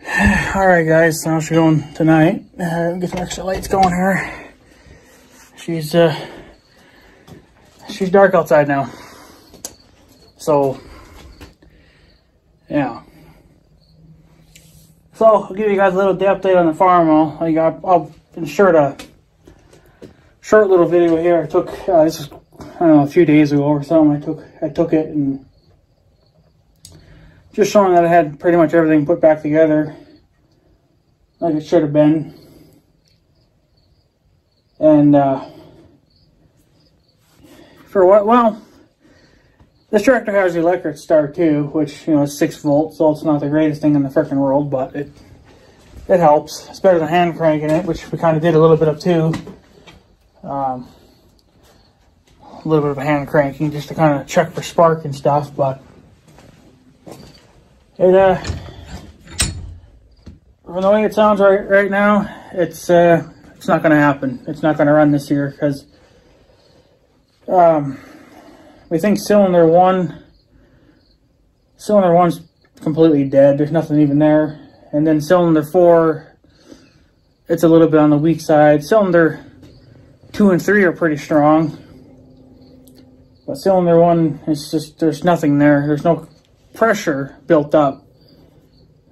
Alright guys, so how's she going tonight? Get some extra lights going here. She's dark outside now. So, yeah. So, I'll give you guys a little update on the farmall. I'll insert a short little video here. I took, this is, I don't know, a few days ago or something. I took it and just showing that I had pretty much everything put back together like it should have been. And for what? Well, this tractor has the electric start too, which, you know, is 6 volts, so it's not the greatest thing in the frickin' world, but it helps. It's better than hand cranking it, which we kind of did a little bit of too. A little bit of hand cranking just to kind of check for spark and stuff, but it from the way it sounds right now, it's not going to happen. It's not going to run this year because we think cylinder one's completely dead. There's nothing even there. And then cylinder 4, it's a little bit on the weak side. Cylinder 2 and 3 are pretty strong, but cylinder 1 is just, there's nothing there. There's no pressure built up.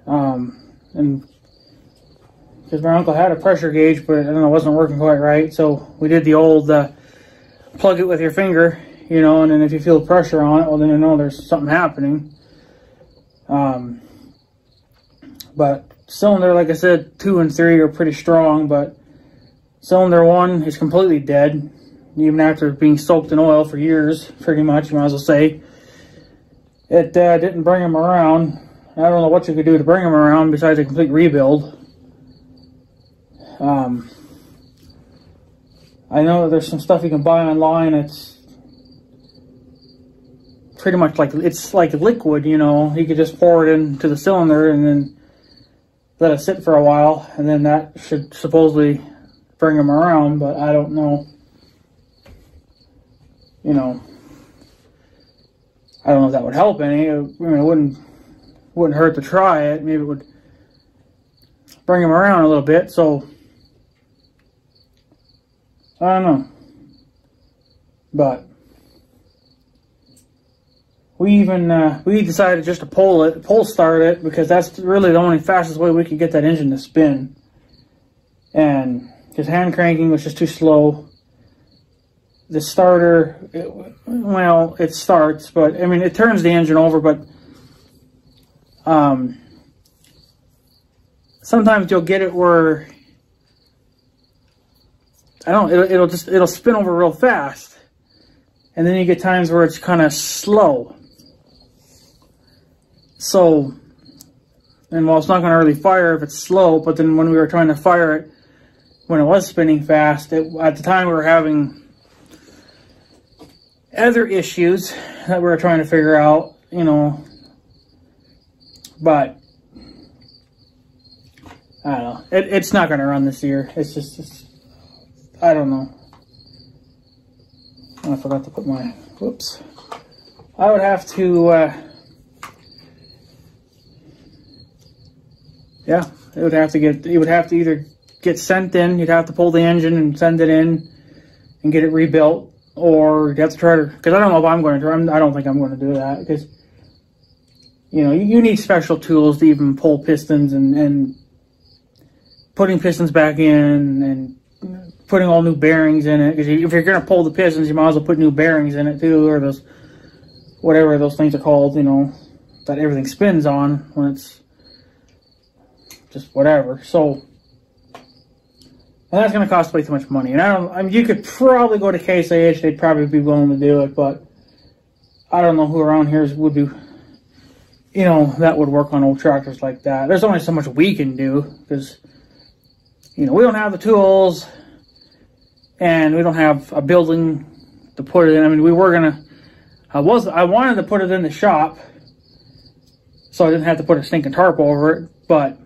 And because my uncle had a pressure gauge, but I don't know, it wasn't working quite right. So we did the old plug it with your finger, you know, and then if you feel pressure on it, well, then you know there's something happening. But cylinder, like I said, 2 and 3 are pretty strong, but cylinder 1 is completely dead, even after being soaked in oil for years, pretty much, you might as well say. It didn't bring him around. I don't know what you could do to bring him around besides a complete rebuild. I know that there's some stuff you can buy online. It's pretty much like, it's like liquid, you know. You could just pour it into the cylinder and then let it sit for a while, and then that should supposedly bring them around, but I don't know. You know, I don't know if that would help any. I mean, it wouldn't hurt to try it. Maybe it would bring them around a little bit, so I don't know. But we decided just to pull start it, because that's really the only fastest way we could get that engine to spin. And because hand cranking was just too slow. The starter, it starts, but I mean, it turns the engine over, but sometimes you'll get it where it'll spin over real fast, and then you get times where it's kind of slow. So, and well, it's not going to really fire if it's slow, but then when we were trying to fire it when it was spinning fast, at the time we were having other issues that we were trying to figure out, you know. But I don't know. It's not going to run this year. It's I don't know. I forgot to put my, whoops. I would have to, yeah, you would have to either get sent in, you'd have to pull the engine and send it in and get it rebuilt, or you'd have to try to, because I don't know if I'm going to, I don't think I'm going to do that, because, you know, you need special tools to even pull pistons and putting pistons back in and putting all new bearings in it. Because if you're going to pull the pistons, you might as well put new bearings in it too, or those, whatever those things are called, you know, that everything spins on when it's just whatever. So, and that's going to cost way too much money. And I mean, you could probably go to Case IH, they'd probably be willing to do it, but I don't know who around here would do, you know, that would work on old tractors like that. There's only so much we can do, because, you know, we don't have the tools, and we don't have a building to put it in. I mean, we were gonna, I wanted to put it in the shop, so I didn't have to put a stinking tarp over it, but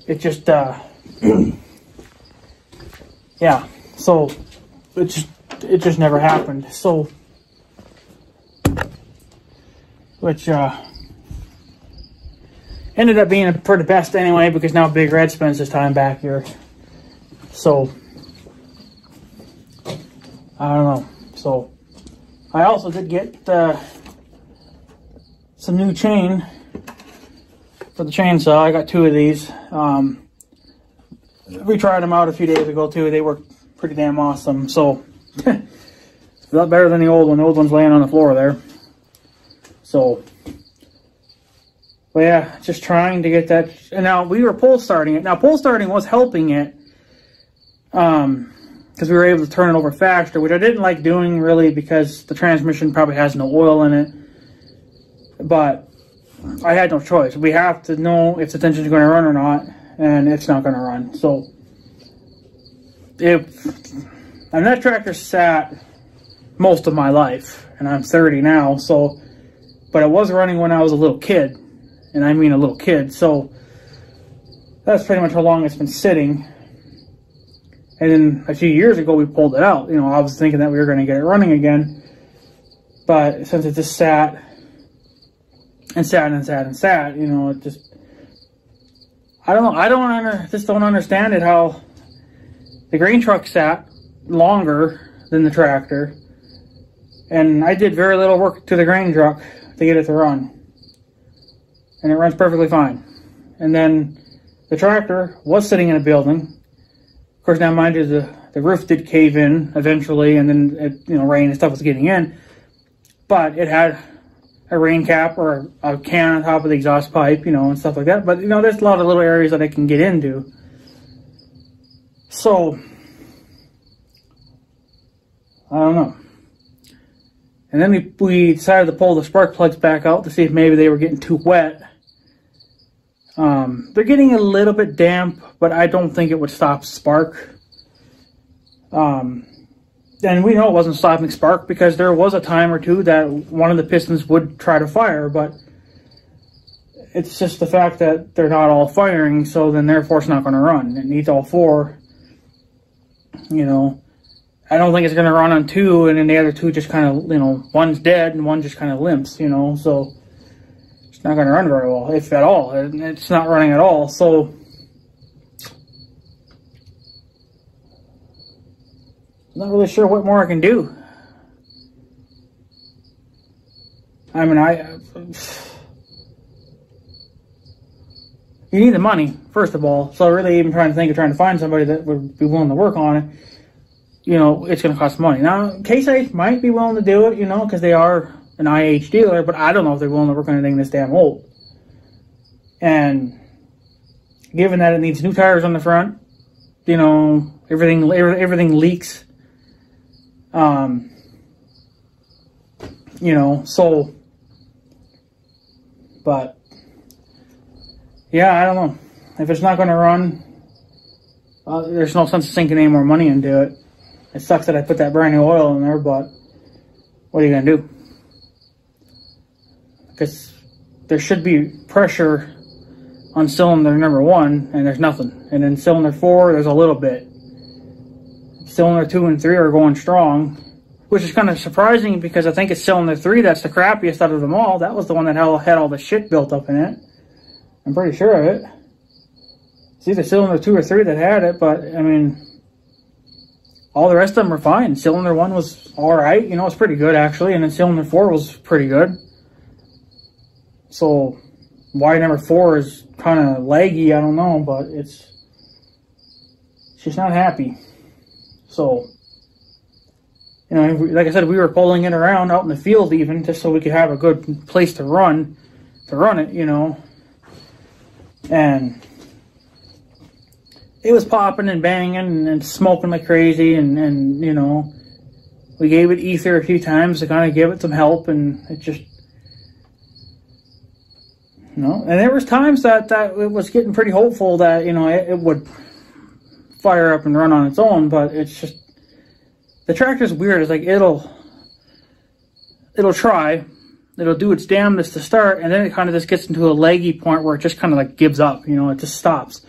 it just, yeah, so it just never happened. So, which, ended up being for the best anyway, because now Big Red spends his time back here. So, I don't know. So, I also did get some new chain for the chainsaw. I got 2 of these. We tried them out a few days ago too. They work pretty damn awesome. So, a lot better than the old one. The old one's laying on the floor there. So, but yeah, just trying to get that. And now we were pole starting it. Now pole starting was helping it, because we were able to turn it over faster, which I didn't like doing really, because the transmission probably has no oil in it. But I had no choice. We have to know if the engine's going to run or not, and it's not going to run. So, and that tractor sat most of my life, and I'm 30 now. So, but it was running when I was a little kid, and I mean a little kid. So that's pretty much how long it's been sitting. And then a few years ago, we pulled it out. You know, I was thinking that we were going to get it running again, but since it just sat and sat and sat and sat, you know, it just, I don't know. I just don't understand it, how the grain truck sat longer than the tractor, and I did very little work to the grain truck to get it to run, and it runs perfectly fine. And then the tractor was sitting in a building. Of course, now mind you, the roof did cave in eventually, and then it, you know, rain and stuff was getting in, but it had a rain cap or a can on top of the exhaust pipe, you know, and stuff like that. But, you know, there's a lot of little areas that I can get into. So, I don't know. And then we decided to pull the spark plugs back out to see if maybe they were getting too wet. They're getting a little bit damp, but I don't think it would stop spark. And we know it wasn't stopping spark, because there was a time or two that one of the pistons would try to fire, but it's just the fact that they're not all firing, so then therefore it's not going to run. It needs all 4. You know, I don't think it's going to run on 2, and then the other 2 just kind of, you know, one's dead and one just kind of limps, you know, so it's not going to run very well, if at all. It's not running at all, so I'm not really sure what more I can do. I mean, you need the money, first of all. So really even trying to find somebody that would be willing to work on it, you know, it's going to cost money. Now, Case might be willing to do it, you know, because they are an IH dealer, but I don't know if they're willing to work on anything this damn old. And given that it needs new tires on the front, you know, everything leaks. You know, so, but, yeah, I don't know. If it's not going to run, there's no sense of sinking any more money into it. It sucks that I put that brand new oil in there, but what are you going to do? Because there should be pressure on cylinder number 1, and there's nothing. And then cylinder 4, there's a little bit. Cylinder 2 and 3 are going strong, which is kind of surprising, because I think it's cylinder 3 that's the crappiest out of them all. That was the one that had all the shit built up in it. I'm pretty sure of it. It's either cylinder 2 or 3 that had it, but, I mean, all the rest of them were fine. Cylinder 1 was alright, you know, it's pretty good, actually, and then cylinder 4 was pretty good. So, why number 4 is kind of laggy, I don't know, but she's not happy. So, you know, like I said, we were pulling it around out in the field even, just so we could have a good place to run it, you know. And it was popping and banging and smoking like crazy, and you know, we gave it ether a few times to kind of give it some help, and it just, you know, and there was times that it was getting pretty hopeful that, you know, it would fire up and run on its own, but it's just, the tractor's weird. It's like it'll try, it'll do its damnedest to start, and then it kind of just gets into a leggy point where it just kind of like gives up, you know, it just stops.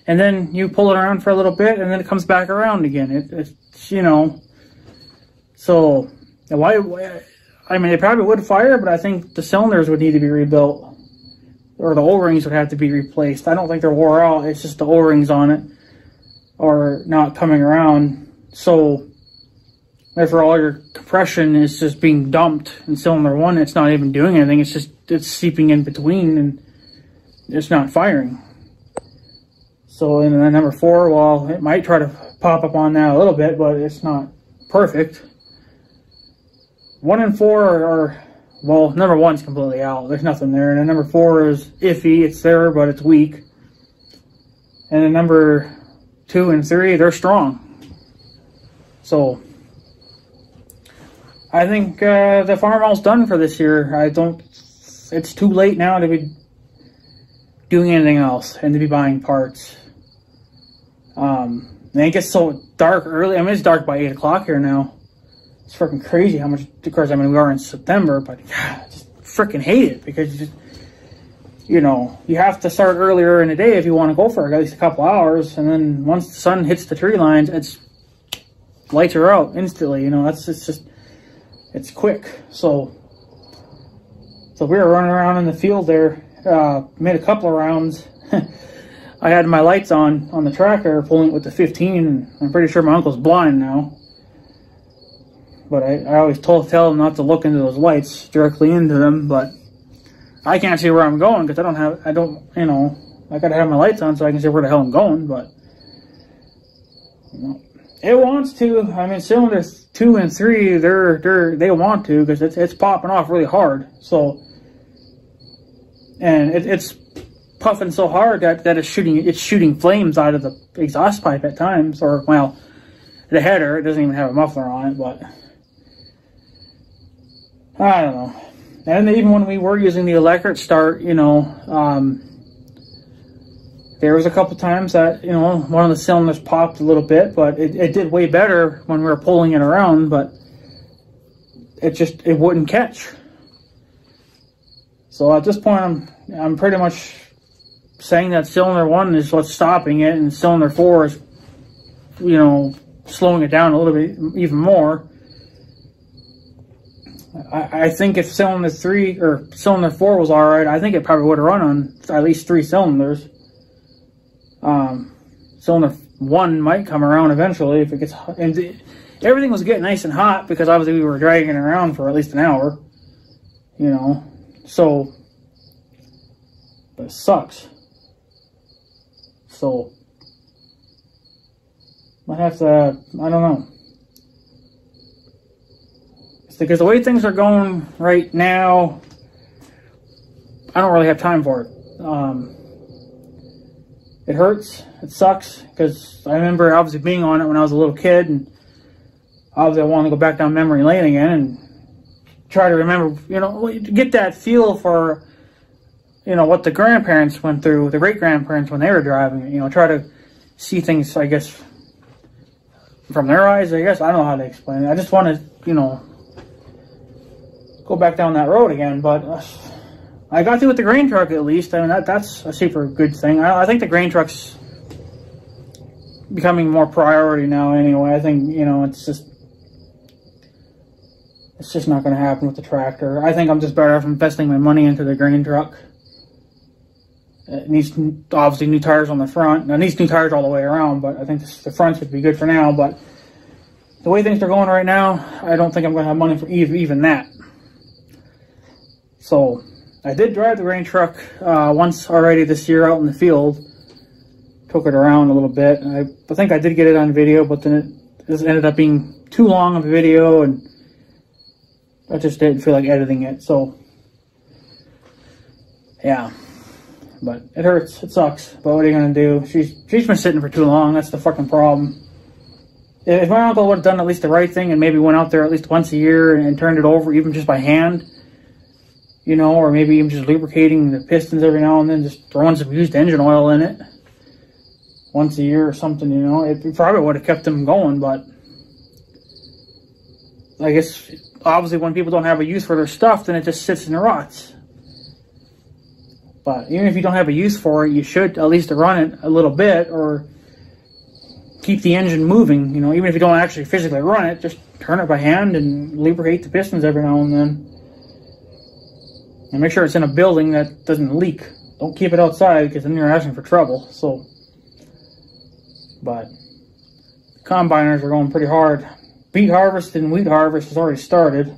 And then you pull it around for a little bit, and then it comes back around again. It's you know, so why, I mean, it probably would fire, but I think the cylinders would need to be rebuilt, or the O-rings would have to be replaced. I don't think they're wore out. It's just the O-rings on it are not coming around. So therefore all your compression is just being dumped in cylinder 1. It's not even doing anything. It's seeping in between and it's not firing. So in the number 4, well, it might try to pop up on that a little bit, but it's not perfect. 1 and 4 are, well, number 1's completely out. There's nothing there. And then number 4 is iffy. It's there, but it's weak. And then number 2 and 3, they're strong. So I think the farmall's done for this year. It's too late now to be doing anything else and to be buying parts. And it gets so dark early. I mean, it's dark by 8 o'clock here now. It's freaking crazy how much, of course, I mean, we are in September, but God, I just freaking hate it because you know, you have to start earlier in the day if you want to go for at least a couple hours. And then once the sun hits the tree lines, lights are out instantly. You know, it's quick. So we were running around in the field there, made a couple of rounds. I had my lights on the tractor, pulling it with the 15, and I'm pretty sure my uncle's blind now. But I always tell him not to look into those lights, directly into them, but I can't see where I'm going because you know, I gotta have my lights on so I can see where the hell I'm going, but you know, it wants to. I mean, cylinders 2 and 3, they want to because it's popping off really hard. So, and it's puffing so hard that it's shooting flames out of the exhaust pipe at times, or well, the header. It doesn't even have a muffler on it, but I don't know. And even when we were using the electric start, you know, there was a couple times that, you know, one of the cylinders popped a little bit, but it did way better when we were pulling it around, but it wouldn't catch. So at this point, I'm pretty much saying that cylinder 1 is what's stopping it, and cylinder 4 is, you know, slowing it down a little bit even more. I think if cylinder 3 or cylinder 4 was all right, I think it probably would have run on at least 3 cylinders. Cylinder 1 might come around eventually if it gets hot. And everything was getting nice and hot because obviously we were dragging it around for at least an hour, you know. So, but it sucks. So, I have to, I don't know. Because the way things are going right now, I don't really have time for it. It hurts. It sucks. Because I remember obviously being on it when I was a little kid. And obviously I want to go back down memory lane again and try to remember, you know, get that feel for, you know, what the grandparents went through, the great-grandparents when they were driving it. You know, try to see things, I guess, from their eyes, I guess. I don't know how to explain it. I just want to, you know, go back down that road again, but I got to with the grain truck at least. I mean, that's a super good thing. I think the grain truck's becoming more priority now anyway. I think, you know, it's just not going to happen with the tractor. I think I'm just better off investing my money into the grain truck. It needs obviously new tires on the front. It needs new tires all the way around, but I think the front should be good for now. But the way things are going right now, I don't think I'm going to have money for even that. So I did drive the grain truck once already this year out in the field. Took it around a little bit. I think I did get it on video, but then it ended up being too long of a video, and I just didn't feel like editing it. So yeah, but it hurts. It sucks. But what are you gonna do? She's been sitting for too long. That's the fucking problem. If my uncle would have done at least the right thing and maybe went out there at least once a year and turned it over, even just by hand, you know, or maybe even just lubricating the pistons every now and then, just throwing some used engine oil in it once a year or something, you know, it probably would have kept them going. But I guess obviously when people don't have a use for their stuff, then it just sits and rots. But even if you don't have a use for it, you should at least run it a little bit or keep the engine moving, you know, even if you don't actually physically run it, just turn it by hand and lubricate the pistons every now and then. And make sure it's in a building that doesn't leak don't keep it outside because then you're asking for trouble. So, but the combiners are going pretty hard. Beet harvest and wheat harvest has already started.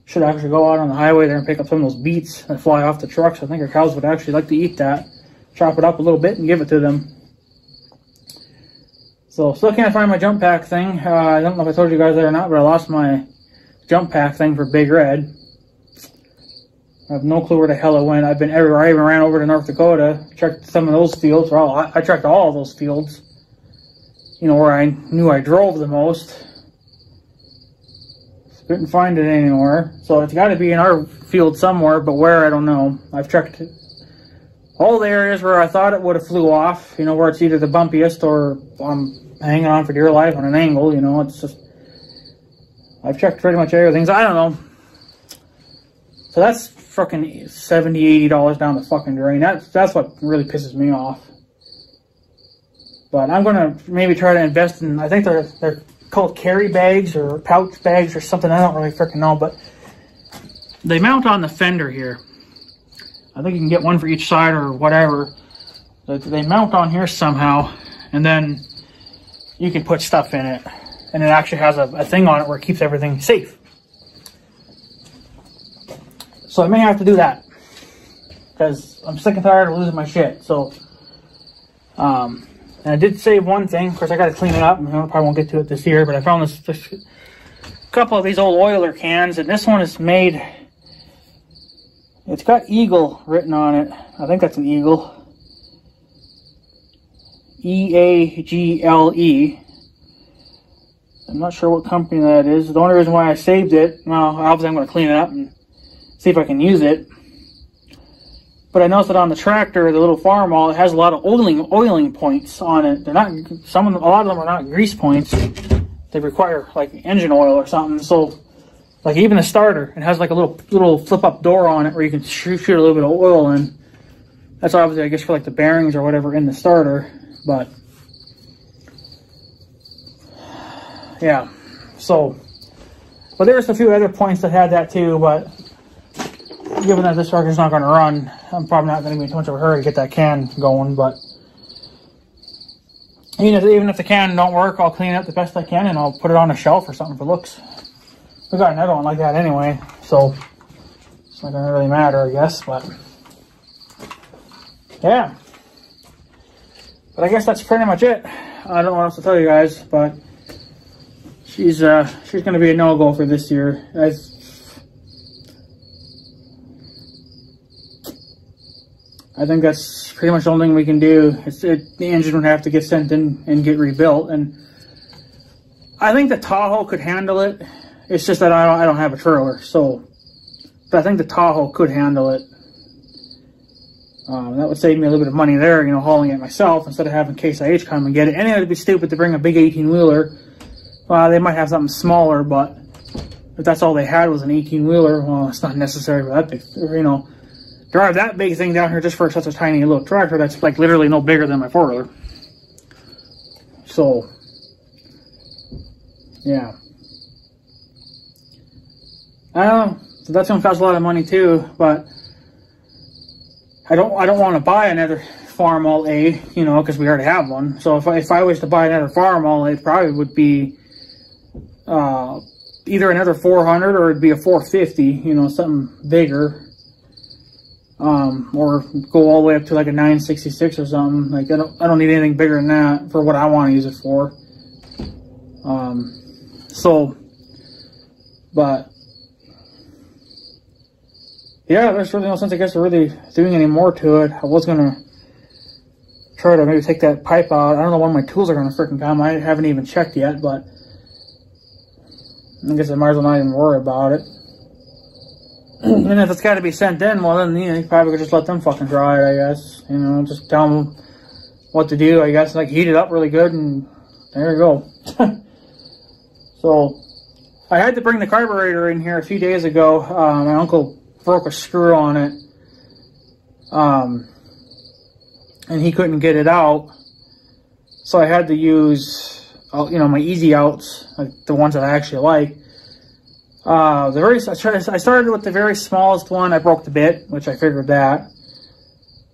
Should actually go out on the highway there and pick up some of those beets that fly off the trucks. I think our cows would actually like to eat that. Chop it up a little bit and give it to them. So, still can't find my jump pack thing. I don't know if I told you guys that or not, but I lost my jump pack thing for Big Red. I have no clue where the hell it went. I've been everywhere. I even ran over to North Dakota, checked some of those fields. Well, I checked all of those fields. You know, where I knew I drove the most. Couldn't find it anywhere. So it's got to be in our field somewhere, but where, I don't know. I've checked all the areas where I thought it would have flew off. You know, where it's either the bumpiest or I'm hanging on for dear life on an angle. You know, it's just... I've checked pretty much everything. So I don't know. So that's fucking $70, $80 down the fucking drain. That's what really pisses me off. But I'm gonna maybe try to invest in, I think they're called carry bags or pouch bags or something. I don't really freaking know, but they mount on the fender here. I think you can get one for each side or whatever. But they mount on here somehow, and then you can put stuff in it. And it actually has a thing on it where it keeps everything safe. So I may have to do that, because I'm sick and tired of losing my shit. So, and I did save one thing. Of course, I got to clean it up. I probably won't get to it this year, but I found this couple of these old oiler cans, and this one is made. It's got Eagle written on it. I think that's an Eagle. E-A-G-L-E. I'm not sure what company that is. The only reason why I saved it, well, obviously I'm going to clean it up and see if I can use it. But I noticed that on the tractor, the little farmall, it has a lot of oiling points on it. They're not, a lot of them are not grease points. They require like engine oil or something. So, like even the starter, it has like a little flip-up door on it where you can shoot a little bit of oil in. That's obviously, I guess, for like the bearings or whatever in the starter. But yeah, so, but there's a few other points that had that too, but given that this tractor's not going to run, I'm probably not going to be in too much of a hurry to get that can going. But even if the can don't work, I'll clean it up the best I can and I'll put it on a shelf or something for looks. We got another one like that anyway, so it's not going to really matter, I guess. But yeah, but I guess that's pretty much it. I don't know what else to tell you guys, but she's going to be a no-go for this year. I think that's pretty much the only thing we can do. The engine would have to get sent in and get rebuilt, and I think the Tahoe could handle it. It's just that I don't have a trailer, so but I think the Tahoe could handle it. That would save me a little bit of money there, hauling it myself instead of having Case IH come and get it. And it would be stupid to bring a big 18-wheeler. They might have something smaller, but if that's all they had was an 18-wheeler, well, it's not necessary for that big, drive that big thing down here just for such a tiny little tractor that's like literally no bigger than my four-wheeler. So, yeah. I don't know. So that's gonna cost a lot of money too, but I don't want to buy another farmall A, because we already have one. So if I was to buy another farmall, it probably would be either another 400 or it'd be a 450, something bigger. Or go all the way up to like a 966 or something. Like I don't need anything bigger than that for what I want to use it for. But yeah, there's really no sense, I guess, of really doing any more to it. I was gonna try to maybe take that pipe out. I don't know when my tools are gonna freaking come. I haven't even checked yet, but I guess I might as well not even worry about it. And if it's got to be sent in, well then, you probably could just let them fucking dry it, I guess. Just tell them what to do, I guess. Like, heat it up really good, and there you go. So, I had to bring the carburetor in here a few days ago. My uncle broke a screw on it. And he couldn't get it out. So I had to use, my easy outs, like the ones that I actually like. I started with the very smallest one. I broke the bit, which I figured that.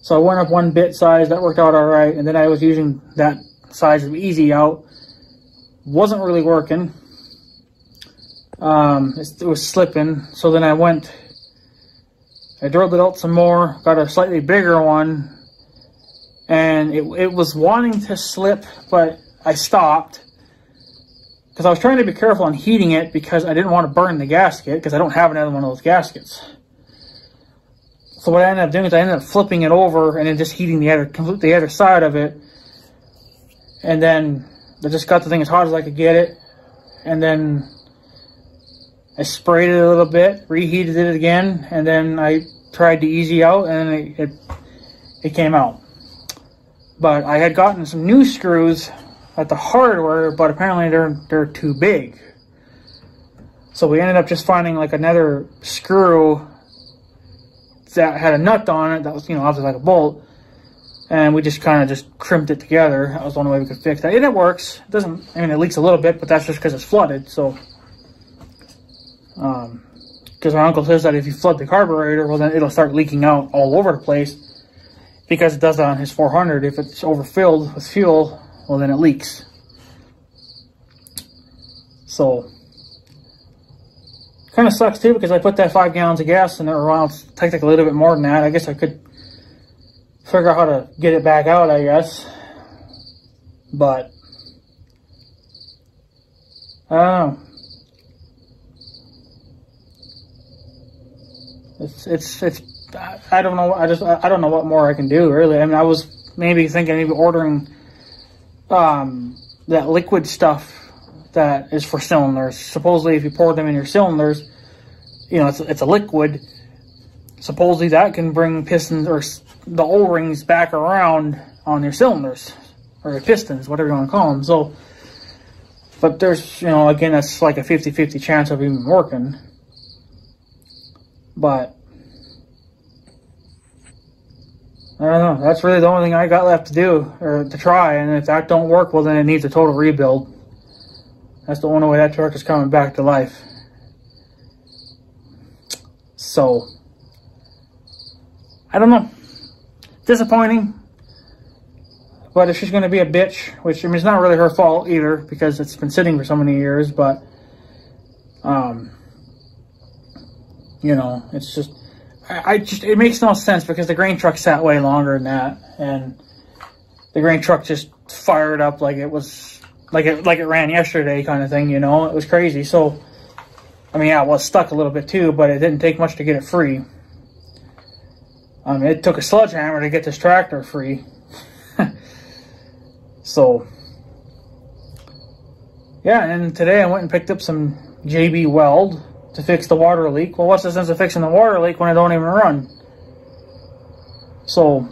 So I went up one bit size. That worked out all right. And then I was using that size of easy out. Wasn't really working. It was slipping. So then I drilled it out some more. Got a slightly bigger one. And it was wanting to slip, but I stopped. Because I was trying to be careful on heating it because I didn't want to burn the gasket because I don't have another one of those gaskets. So what I ended up doing is I ended up flipping it over and then just heating the other side of it. And then I just got the thing as hot as I could get it. And then I sprayed it a little bit, reheated it again, and then I tried to easy out and it came out. But I had gotten some new screws at the hardware, but apparently they're too big. So we ended up just finding like another screw that had a nut on it that was, obviously like a bolt, and we just kind of just crimped it together. That was the only way we could fix that, and it works. It doesn't, it leaks a little bit, but that's just because it's flooded. So, because my uncle says that if you flood the carburetor, well then it'll start leaking out all over the place, because it does that on his 400. If it's overfilled with fuel, well then it leaks. So kind of sucks too, because I put that 5 gallons of gas in there. Well, it's technically a little bit more than that. I guess I could figure out how to get it back out, I guess. But I don't know. I don't know. I don't know what more I can do, really. I mean, I was maybe thinking maybe ordering that liquid stuff that is for cylinders. Supposedly, if you pour them in your cylinders, it's a liquid. Supposedly, that can bring pistons or the O-rings back around on your cylinders or your pistons, whatever you want to call them. So, but there's, again, that's like a 50-50 chance of even working. But I don't know. That's really the only thing I got left to do or to try. And if that don't work, well, then it needs a total rebuild. That's the only way that truck is coming back to life. So, I don't know. Disappointing. But if she's going to be a bitch, which, I mean, it's not really her fault either, because it's been sitting for so many years, but, it's just, it makes no sense, because the grain truck sat way longer than that, and the grain truck just fired up like it was, like it ran yesterday kind of thing, it was crazy. So, I mean, yeah, it was stuck a little bit too, but it didn't take much to get it free. It took a sledgehammer to get this tractor free. So, yeah, and then today I went and picked up some JB Weld to fix the water leak. Well, what's the sense of fixing the water leak when it don't even run? So,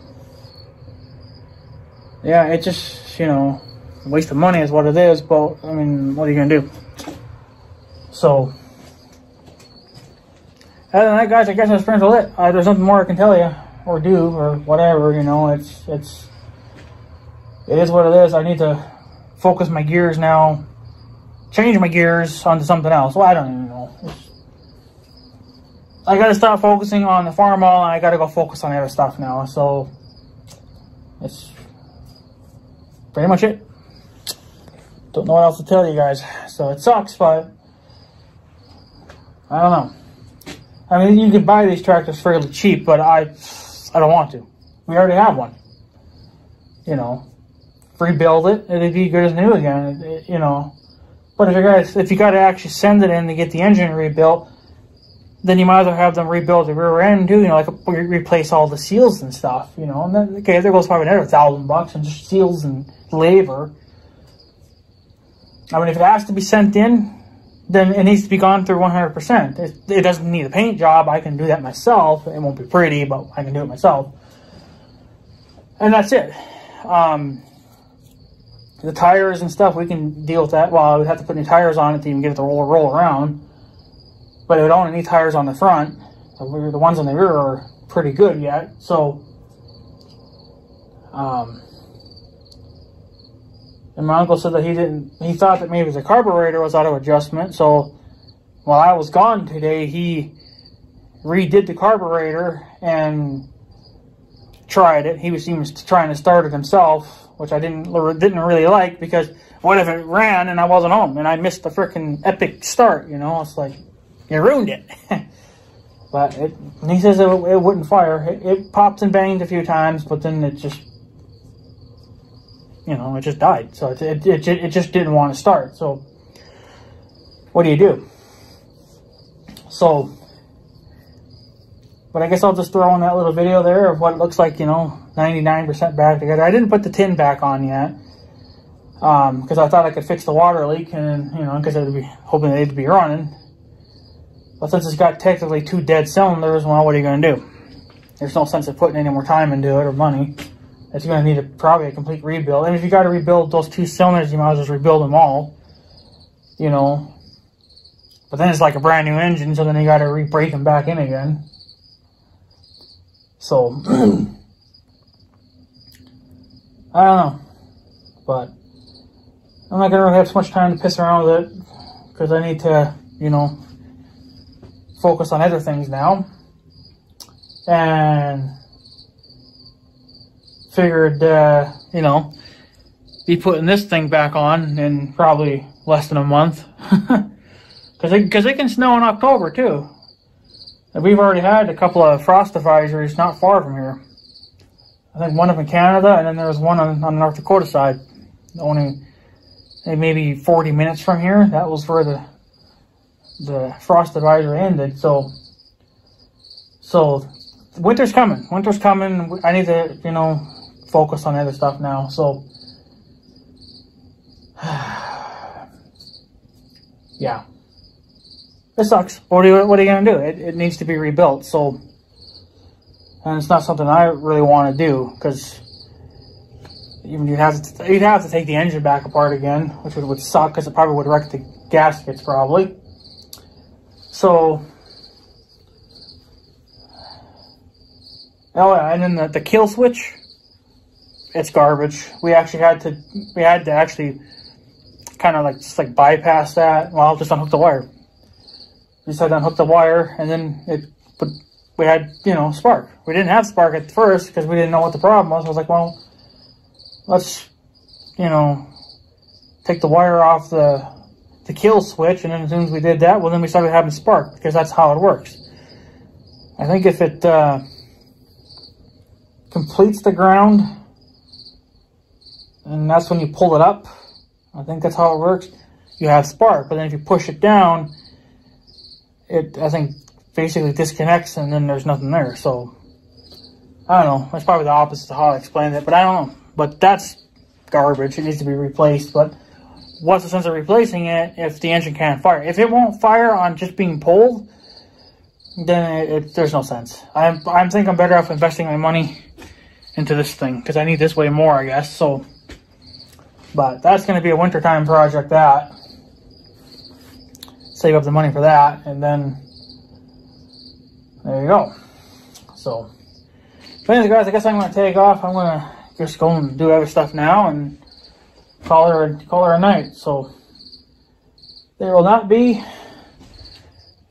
yeah, it just, a waste of money is what it is, but, I mean, what are you going to do? So, other than that, guys, I guess that's pretty much it. There's nothing more I can tell you, or do, or whatever, it is what it is. I need to focus my gears now, change my gears onto something else. Well, I don't even know. I got to stop focusing on the farmall, and I got to go focus on the other stuff now. So, it's pretty much it. Don't know what else to tell you guys. So, it sucks, but I don't know. I mean, you could buy these tractors fairly cheap, but I don't want to. We already have one. Rebuild it, it'd be good as new again, But if you got to actually send it in to get the engine rebuilt, then you might as well have them rebuild the rear end too, like replace all the seals and stuff, and then, okay, there goes probably another $1,000 and just seals and labor. I mean, if it has to be sent in, then it needs to be gone through 100%. It doesn't need a paint job. I can do that myself. It won't be pretty, but I can do it myself. And that's it. The tires and stuff, we can deal with that. Well, I would have to put new tires on it to even get it to roll around. But it would only need tires on the front. The ones on the rear are pretty good yet. So, and my uncle said that he thought that maybe the carburetor was out of adjustment. So, while I was gone today, he redid the carburetor and tried it. He was trying to start it himself, which I didn't really like, because what if it ran and I wasn't home and I missed the freaking epic start, you know? It's like, you ruined it. But he says it wouldn't fire. It popped and banged a few times, but then it just, you know, it just died. So it just didn't want to start. So what do you do? So, but I guess I'll just throw in that little video there of what it looks like, you know, 99% back together. I didn't put the tin back on yet, because I thought I could fix the water leak, and, you know, because I'd be hoping they'd be running. But since it's got technically 2 dead cylinders, well, what are you going to do? There's no sense of putting any more time into it or money. It's going to need probably a complete rebuild. And if you got to rebuild those 2 cylinders, you might as well just rebuild them all, you know. But then it's like a brand new engine, so then you got to re-break them back in again. So, I don't know. But I'm not going to really have so much time to piss around with it, because I need to, you know, focus on other things now. And figured, you know, be putting this thing back on in probably less than a month. Because it can snow in October too. And we've already had a couple of frost advisories not far from here. I think one up in Canada, and then there was one on the North Dakota side. Only maybe 40 minutes from here. That was where the frost advisory ended. So winter's coming. Winter's coming. I need to, you know, focus on other stuff now. So yeah, it sucks. What are you gonna do? It needs to be rebuilt. So, and it's not something I really want to do, because even you'd have to take the engine back apart again, which would suck, because it probably would wreck the gaskets probably. So, oh yeah, and then the kill switch, it's garbage. We had to actually kind of just bypass that. Well, just unhook the wire. We just had to unhook the wire, and then we had, you know, spark. We didn't have spark at first because we didn't know what the problem was. I was like, well, let's, you know, take the wire off the kill switch, and then as soon as we did that, well, then we started having spark, because that's how it works. I think if it completes the ground, and that's when you pull it up, I think that's how it works, you have spark. But then if you push it down, it, I think, basically disconnects, and then there's nothing there. So I don't know, that's probably the opposite of how I explained it, but I don't know. But that's garbage. It needs to be replaced. But what's the sense of replacing it if the engine can't fire? If it won't fire on just being pulled, then there's no sense. I think I'm better off investing my money into this thing, because I need this way more, I guess. So, but that's going to be a wintertime project. That save up the money for that, and then there you go. So, but anyways, guys, I guess I'm going to take off. I'm going to just go and do other stuff now and call her a night. So there will not be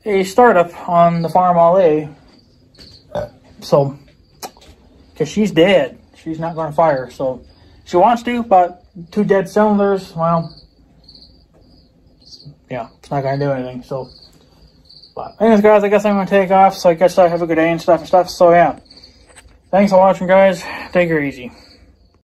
a startup on the farmall A. So, because she's dead, she's not going to fire. So she wants to, but 2 dead cylinders, well, yeah, it's not going to do anything. So, but anyways, guys, I guess I'm going to take off. So I guess I have a good day and stuff. So yeah, thanks for watching, guys. Take her easy.